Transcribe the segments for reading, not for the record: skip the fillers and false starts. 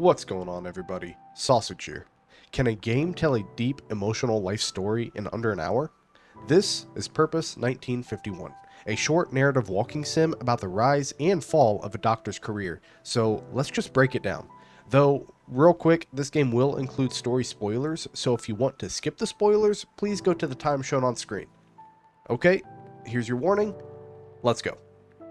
What's going on, everybody? Sausage here. Can a game tell a deep emotional life story in under an hour? This is Purpose 1951, a short narrative walking sim about the rise and fall of a doctor's career, so let's just break it down. Though, real quick, this game will include story spoilers, so if you want to skip the spoilers, please go to the time shown on screen. Okay, here's your warning. Let's go.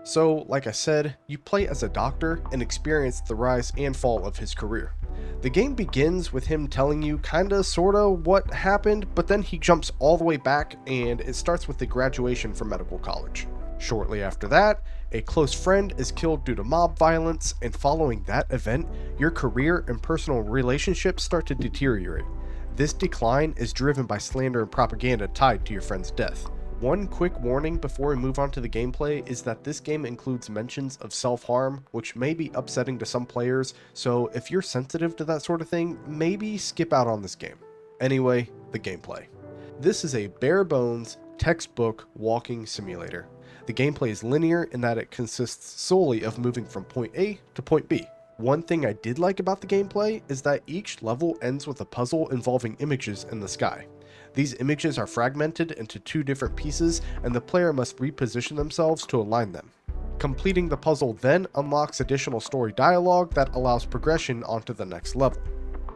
So, like I said, you play as a doctor and experience the rise and fall of his career. The game begins with him telling you kinda sorta what happened, but then he jumps all the way back and it starts with the graduation from medical college. Shortly after that, a close friend is killed due to mob violence, and following that event, your career and personal relationships start to deteriorate. This decline is driven by slander and propaganda tied to your friend's death. One quick warning before we move on to the gameplay is that this game includes mentions of self-harm, which may be upsetting to some players, so if you're sensitive to that sort of thing, maybe skip out on this game. Anyway, the gameplay. This is a bare-bones, textbook walking simulator. The gameplay is linear in that it consists solely of moving from point A to point B. One thing I did like about the gameplay is that each level ends with a puzzle involving images in the sky. These images are fragmented into two different pieces, and the player must reposition themselves to align them. Completing the puzzle then unlocks additional story dialogue that allows progression onto the next level.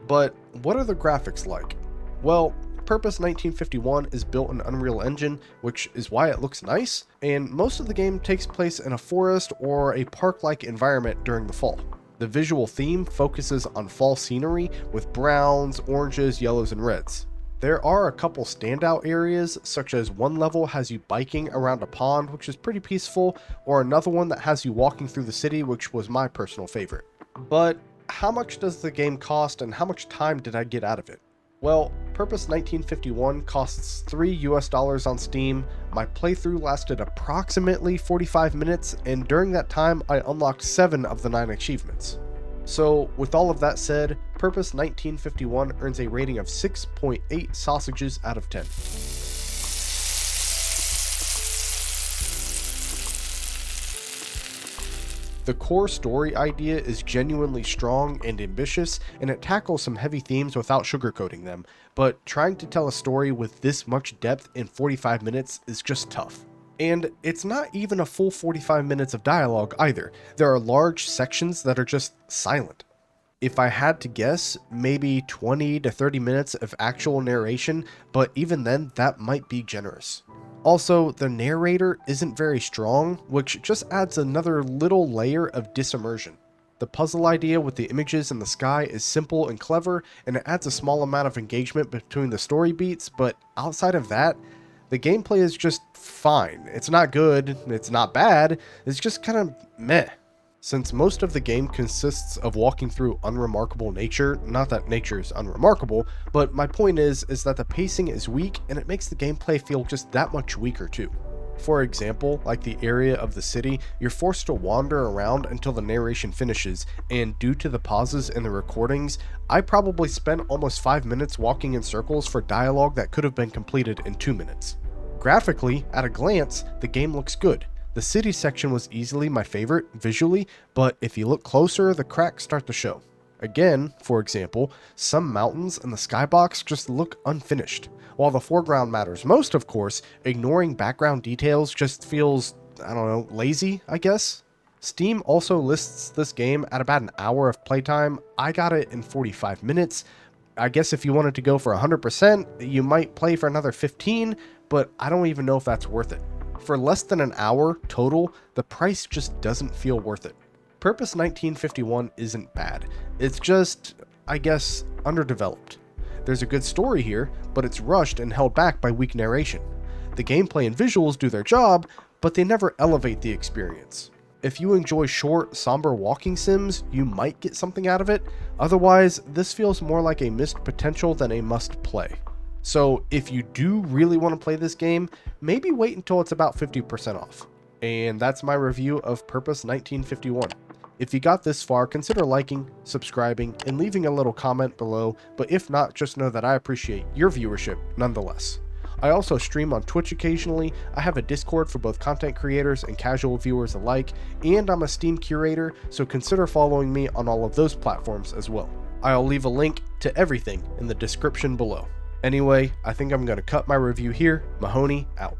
But what are the graphics like? Well, Purpose 1951 is built in Unreal Engine, which is why it looks nice, and most of the game takes place in a forest or a park-like environment during the fall. The visual theme focuses on fall scenery with browns, oranges, yellows, and reds. There are a couple standout areas, such as one level has you biking around a pond, which is pretty peaceful, or another one that has you walking through the city, which was my personal favorite. But how much does the game cost, and how much time did I get out of it? Well, Purpose 1951 costs $3 on Steam. My playthrough lasted approximately 45 minutes, and during that time I unlocked 7 of the 9 achievements. So, with all of that said, Purpose 1951 earns a rating of 6.8 sausages out of 10. The core story idea is genuinely strong and ambitious, and it tackles some heavy themes without sugarcoating them, but trying to tell a story with this much depth in 45 minutes is just tough. And it's not even a full 45 minutes of dialogue either. There are large sections that are just silent. If I had to guess, maybe 20 to 30 minutes of actual narration, but even then, that might be generous. Also, the narrator isn't very strong, which just adds another little layer of disimmersion. The puzzle idea with the images in the sky is simple and clever, and it adds a small amount of engagement between the story beats, but outside of that, the gameplay is just fine. It's not good, it's not bad, it's just kind of meh. Since most of the game consists of walking through unremarkable nature, not that nature is unremarkable, but my point is that the pacing is weak and it makes the gameplay feel just that much weaker too. For example, like the area of the city, you're forced to wander around until the narration finishes, and due to the pauses in the recordings, I probably spent almost 5 minutes walking in circles for dialogue that could have been completed in 2 minutes. Graphically, at a glance, the game looks good. The city section was easily my favorite visually, but if you look closer, the cracks start to show. Again, for example, some mountains in the skybox just look unfinished. While the foreground matters most, of course, ignoring background details just feels, lazy, I guess. Steam also lists this game at about an hour of playtime. I got it in 45 minutes. I guess if you wanted to go for 100%, you might play for another 15, but I don't even know if that's worth it. For less than an hour total, the price just doesn't feel worth it. Purpose 1951 isn't bad. It's just, I guess, underdeveloped. There's a good story here, but it's rushed and held back by weak narration. The gameplay and visuals do their job, but they never elevate the experience. If you enjoy short, somber walking sims, you might get something out of it. Otherwise, this feels more like a missed potential than a must play. So if you do really want to play this game, maybe wait until it's about 50% off. And that's my review of Purpose 1951. If you got this far, consider liking, subscribing, and leaving a little comment below, but if not, just know that I appreciate your viewership nonetheless. I also stream on Twitch occasionally, I have a Discord for both content creators and casual viewers alike, and I'm a Steam curator, so consider following me on all of those platforms as well. I'll leave a link to everything in the description below. Anyway, I think I'm going to cut my review here. Mahoney out.